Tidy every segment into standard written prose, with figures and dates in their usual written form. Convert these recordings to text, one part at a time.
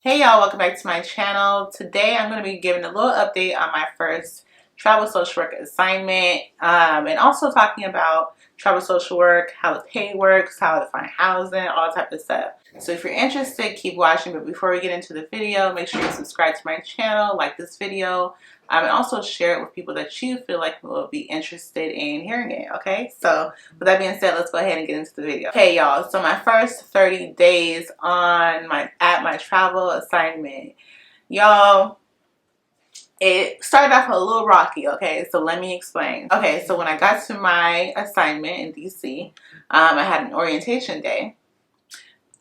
Hey y'all, welcome back to my channel. Today I'm going to be giving a little update on my first travel social work assignment and also talking about travel social work, how the pay works, how to find housing, all type of stuff. So if you're interested, keep watching. But before we get into the video, make sure you subscribe to my channel, like this video, and also share it with people that you feel like will be interested in hearing it, okay? So with that being said, let's go ahead and get into the video. Okay, y'all, so my first 30 days on my travel assignment, y'all, it started off a little rocky, okay? So let me explain. Okay, so when I got to my assignment in DC, I had an orientation day.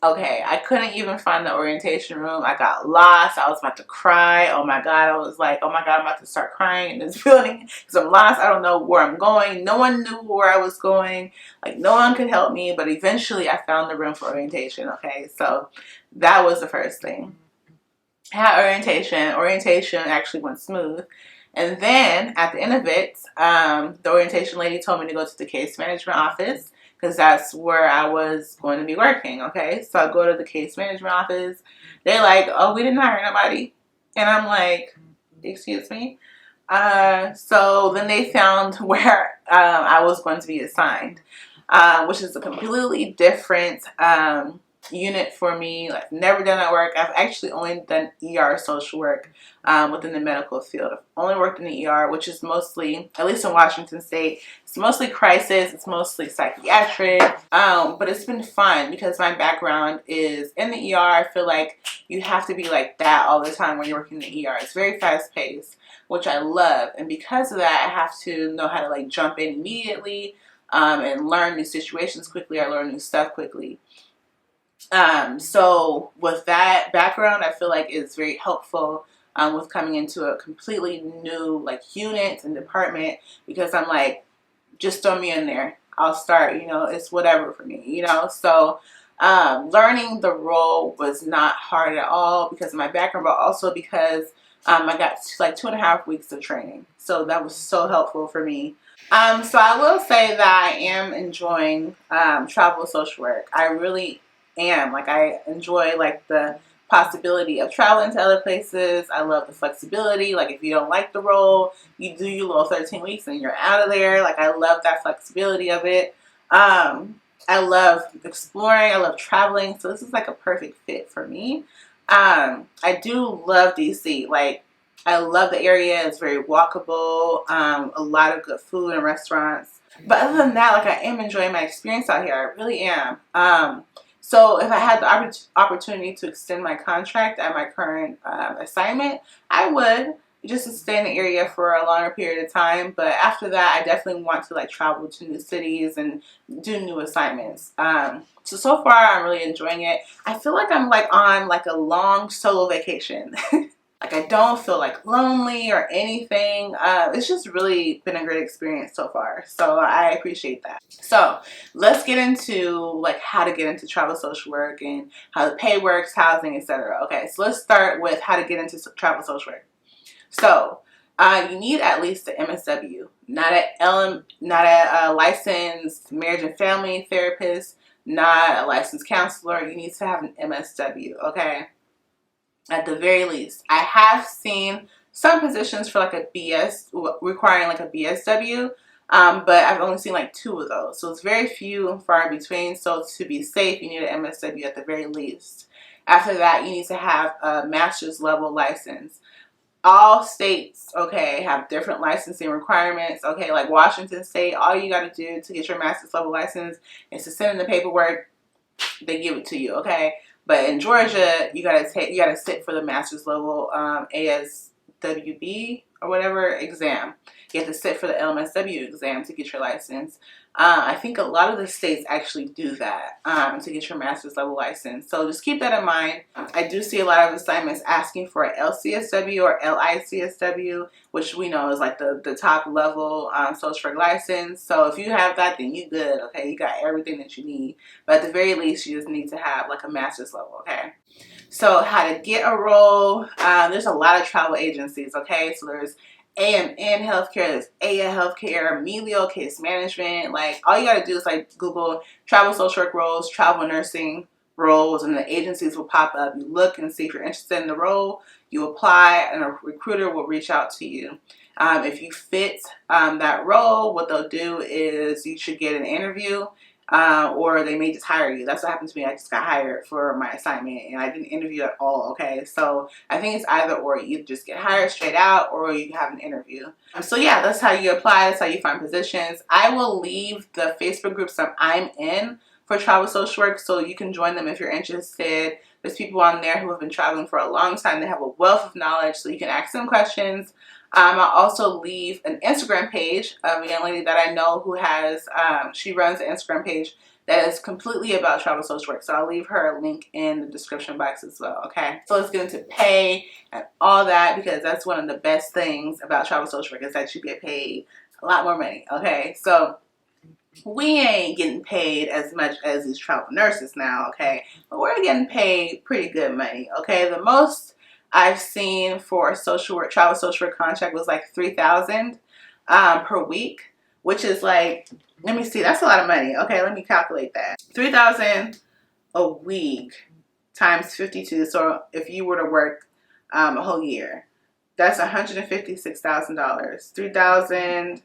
Okay, I couldn't even find the orientation room. I got lost. I was about to cry. Oh my God. I was like, oh my God, I'm about to start crying in this building because I'm lost. I don't know where I'm going. No one knew where I was going. Like, no one could help me. But eventually, I found the room for orientation. Okay, so that was the first thing. I had orientation. Orientation actually went smooth. And then at the end of it, the orientation lady told me to go to the case management office because that's where I was going to be working, okay? So I go to the case management office. They're like, oh, we didn't hire nobody. And I'm like, excuse me? So then they found where I was going to be assigned, which is a completely different unit for me. Like, never done that work. I've actually only done ER social work within the medical field. I've only worked in the ER, which is mostly, at least in Washington State, it's mostly crisis, it's mostly psychiatric, but it's been fun because my background is in the ER. I feel like you have to be like that all the time when you're working in the ER. It's very fast paced, which I love, and because of that, I have to know how to like jump in immediately and learn new situations quickly. I learn new stuff quickly. So with that background, I feel like it's very helpful with coming into a completely new like unit and department, because I'm like, just throw me in there. I'll start, it's whatever for me, So learning the role was not hard at all because of my background, but also because I got like 2.5 weeks of training. So that was so helpful for me. So I will say that I am enjoying travel social work. I really am. Like, I enjoy like the possibility of traveling to other places. I love the flexibility. Like, if you don't like the role, you do your little 13 weeks and you're out of there. Like, I love that flexibility of it. I love exploring. I love traveling. So this is like a perfect fit for me. I do love DC. Like, I love the area. It's very walkable. A lot of good food and restaurants. But other than that, like, I am enjoying my experience out here. I really am. So if I had the opportunity to extend my contract at my current assignment, I would, just to stay in the area for a longer period of time. But after that, I definitely want to like travel to new cities and do new assignments. So far, I'm really enjoying it. I feel like I'm like on like a long solo vacation. Like, I don't feel like lonely or anything. It's just really been a great experience so far. So I appreciate that. So let's get into like how to get into travel social work and how the pay works, housing, etc. Okay, so let's start with how to get into travel social work. So you need at least an MSW, not a licensed marriage and family therapist, not a licensed counselor. You need to have an MSW, okay? At the very least. I have seen some positions for like a BS, requiring like a BSW, but I've only seen like 2 of those. So it's very few and far in between. So to be safe, you need an MSW at the very least. After that, you need to have a master's level license. All states, okay, have different licensing requirements. Okay, like Washington State, all you got to do to get your master's level license is to send in the paperwork. They give it to you, okay? But in Georgia, you gotta sit for the master's level ASWB or whatever exam. You have to sit for the LMSW exam to get your license. I think a lot of the states actually do that to get your master's level license. So just keep that in mind. I do see a lot of assignments asking for an LCSW or LICSW, which we know is like the top level social work license. So if you have that, then you good, okay? You got everything that you need. But at the very least, you just need to have like a master's level, okay? So how to get a role, there's a lot of travel agencies, okay? So there's AMN Healthcare, there's AYA Healthcare, Melio Case Management. Like, all you gotta do is like Google travel social work roles, travel nursing roles, and the agencies will pop up. You look and see if you're interested in the role, you apply, and a recruiter will reach out to you. If you fit that role, what they'll do is you should get an interview, or they may just hire you. That's what happened to me. I just got hired for my assignment and I didn't interview at all, okay? So I think it's either or. You either just get hired straight out or you have an interview. So yeah, that's how you apply. That's how you find positions. I will leave the Facebook groups that I'm in for travel social work, so you can join them if you're interested. There's people on there who have been traveling for a long time. They have a wealth of knowledge, so you can ask them questions. I'll also leave an Instagram page of a young lady that I know who has, she runs an Instagram page that is completely about travel social work. So I'll leave her a link in the description box as well, okay? So let's get into pay and all that, because that's one of the best things about travel social work is that you get paid a lot more money, okay? So we ain't getting paid as much as these travel nurses now, okay? But we're getting paid pretty good money, okay? The most I've seen for a social work, travel social work contract was like $3,000 per week, which is like, let me see, that's a lot of money. Okay, let me calculate that. $3,000 a week times 52. So if you were to work a whole year, that's $156,000. $3,000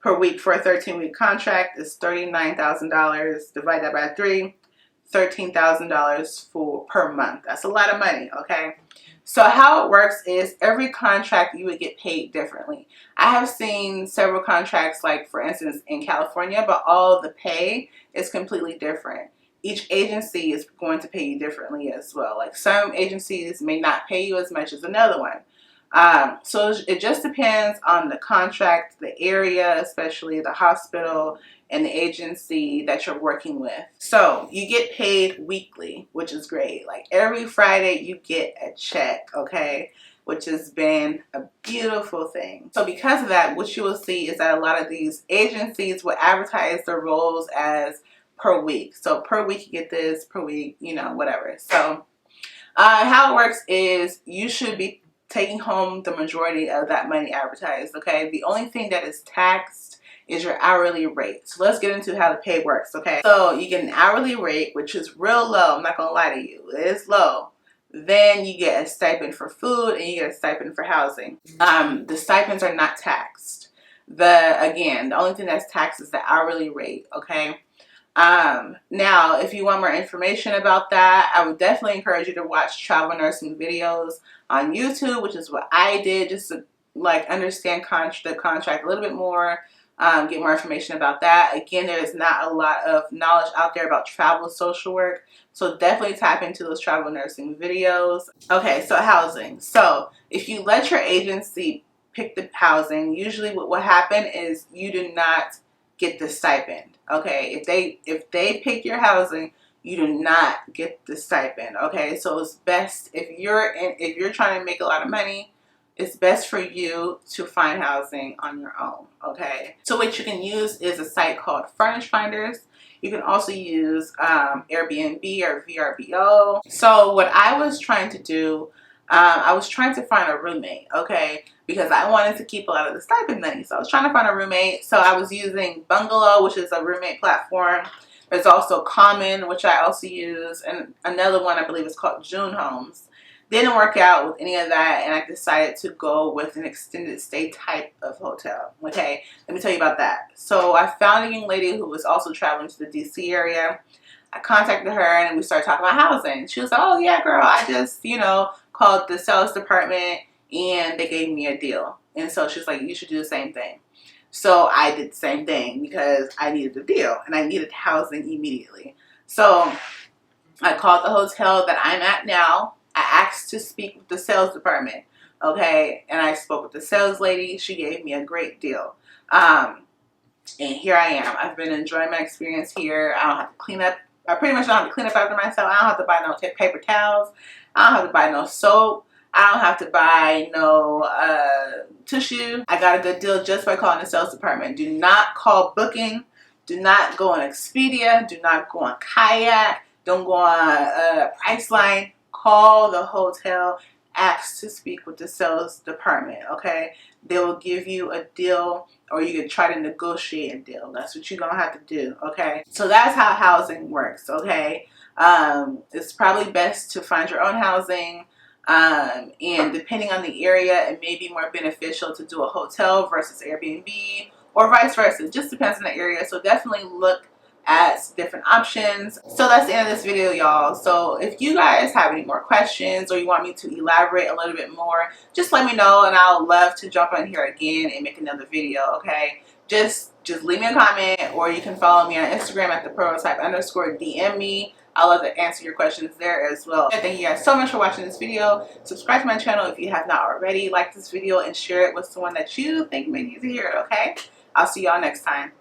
per week for a 13-week contract is $39,000. Divide that by 3, $13,000 per month. That's a lot of money, okay? So how it works is every contract you would get paid differently. I have seen several contracts, like for instance in California, but all the pay is completely different. Each agency is going to pay you differently as well. Like some agencies may not pay you as much as another one. So it just depends on the contract, the area, especially the hospital and the agency that you're working with. So you get paid weekly, which is great. Like every Friday you get a check, okay? Which has been a beautiful thing. So because of that, what you will see is that a lot of these agencies will advertise their roles as per week. So per week you get this, per week, you know, whatever. So how it works is you should be taking home the majority of that money advertised, okay? The only thing that is taxed is your hourly rate. So let's get into how the pay works, okay? So you get an hourly rate, which is real low. I'm not gonna lie to you, it's low. Then you get a stipend for food and you get a stipend for housing. The stipends are not taxed. Again, the only thing that's taxed is the hourly rate, okay? Now, if you want more information about that, I would definitely encourage you to watch travel nursing videos on YouTube, which is what I did, just to like understand the contract a little bit more, get more information about that. Again, there's not a lot of knowledge out there about travel social work, so definitely tap into those travel nursing videos. Okay, so housing. So if you let your agency pick the housing, usually what will happen is you do not get the stipend. Okay, if they pick your housing, you do not get the stipend. Okay, so it's best if you're trying to make a lot of money, it's best for you to find housing on your own. Okay, so what you can use is a site called Furnish Finders. You can also use Airbnb or VRBO. So what I was trying to do, I was trying to find a roommate, okay, because I wanted to keep a lot of the stipend money. So I was trying to find a roommate. So I was using Bungalow, which is a roommate platform. There's also Common, which I also use, and another one I believe is called June Homes. Didn't work out with any of that, and I decided to go with an extended stay type of hotel. Okay, let me tell you about that. So I found a young lady who was also traveling to the DC area. I contacted her and we started talking about housing. She was like, oh yeah, girl, I just, called the sales department and they gave me a deal. And so she's like, you should do the same thing. So I did the same thing because I needed a deal and I needed housing immediately. So I called the hotel that I'm at now. I asked to speak with the sales department, okay? And I spoke with the sales lady. She gave me a great deal. And here I am. I've been enjoying my experience here. I don't have to clean up. I pretty much don't have to clean up after myself. I don't have to buy no paper towels. I don't have to buy no soap. I don't have to buy no tissue. I got a good deal just by calling the sales department. Do not call Booking. Do not go on Expedia. Do not go on Kayak. Don't go on Priceline. Call the hotel. Ask to speak with the sales department, okay? They will give you a deal, or you can try to negotiate a deal. That's what you're going to have to do, okay? So that's how housing works, okay? It's probably best to find your own housing. And depending on the area, it may be more beneficial to do a hotel versus Airbnb or vice versa. It just depends on the area. So definitely look at different options. So that's the end of this video, y'all. So if you guys have any more questions or you want me to elaborate a little bit more, just let me know and I'll love to jump on here again and make another video, okay? Just leave me a comment, or you can follow me on Instagram at @theprototype_. DM me. I'll love to answer your questions there as well. And thank you guys so much for watching this video. Subscribe to my channel if you have not already. Like this video and share it with someone that you think may need to hear it, okay? I'll see y'all next time.